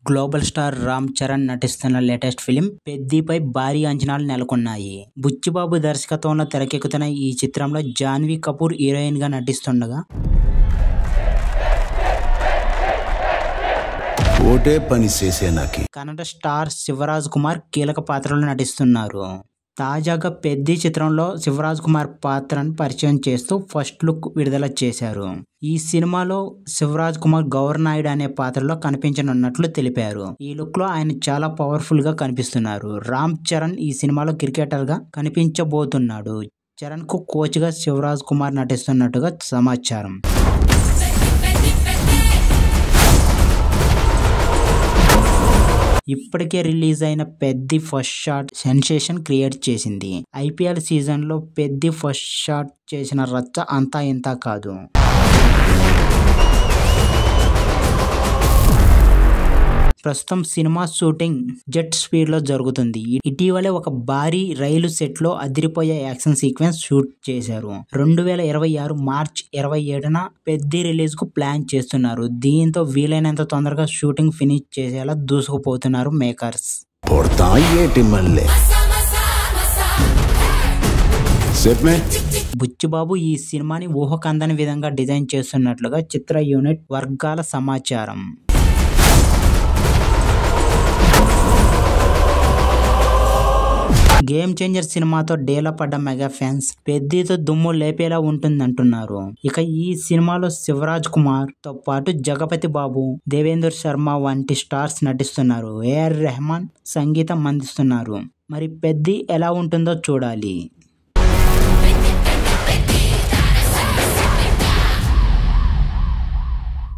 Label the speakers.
Speaker 1: Global star Ram Charan నటిస్తున్న latest film పెద్దిపై భారీ అంచనాలు నెలకొన్నాయి. బుచ్చిబాబు దర్శకత్వంలో తెరకెక్కుతున్న ఈ చిత్రంలో జాన్వీ కపూర్ హీరోయిన్ గా నటిస్తుండగా కన్నడ స్టార్ శివరాజ్ కుమార్ కీలక పాత్రలో నటిస్తున్నారు. తాజాగా పెద్ది చిత్రంలో శివరాజ్ కుమార్ పాత్రను పరిచయం చేస్తూ ఫస్ట్ లుక్ విడుదల చేశారు. ఈ సినిమాలో శివరాజ్ కుమార్ గౌరనాయుడు అనే పాత్రలో కనిపించనున్నట్లు తెలిపారు. ఈ లుక్ లో ఆయన చాలా పవర్ఫుల్ గా కనిపిస్తున్నారు. రామ్ చరణ్ ఈ సినిమాలో క్రికెటర్ గా కనిపించబోతున్నాడు. చరణ్ కు కోచ్ గా శివరాజ్ కుమార్ నటిస్తున్నట్టుగా సమాచారం. ఇప్పటికే రిలీజ్ అయిన Peddi first shot sensation create చేసింది. ఐపీఎల్ సీజన్ లో పెద్ది ఫస్ట్ షాట్ చేసిన రచ్చ అంతా ఇంతా కాదు. ప్రస్తుతం సినిమా షూటింగ్ జెట్ స్పీడ్ లో జరుగుతుంది. ఇటీవలే ఒక భారీ రైలు సెట్ లో అదిరిపోయే యాక్షన్ సీక్వెన్స్ షూట్ చేశారు. 2026 మార్చి 27న పెద్ది రిలీజ్ కు ప్లాన్ చేస్తున్నారు. దీంతో వీలైనంత తొందరగా షూటింగ్ ఫినిష్ చేసేలా దూసుకుపోతున్నారు మేకర్స్. బుచ్చిబాబు ఈ సినిమాని ఊహకందని విధంగా డిజైన్ చేస్తున్నట్లుగా చిత్ర యూనిట్ వర్గాల సమాచారం. గేమ్ చేంజర్ సినిమాతో డేలా పడ్డ మెగా ఫ్యాన్స్ పెద్దితో దుమ్ము లేపేలా ఉంటుందంటున్నారు. ఇక ఈ సినిమాలో శివరాజ్ కుమార్ తో పాటు జగపతి బాబు, దేవేంద్ర శర్మ వంటి స్టార్స్ నటిస్తున్నారు. ఏఆర్ రెహమాన్ సంగీతం అందిస్తున్నారు. మరి పెద్ది ఎలా ఉంటుందో చూడాలి.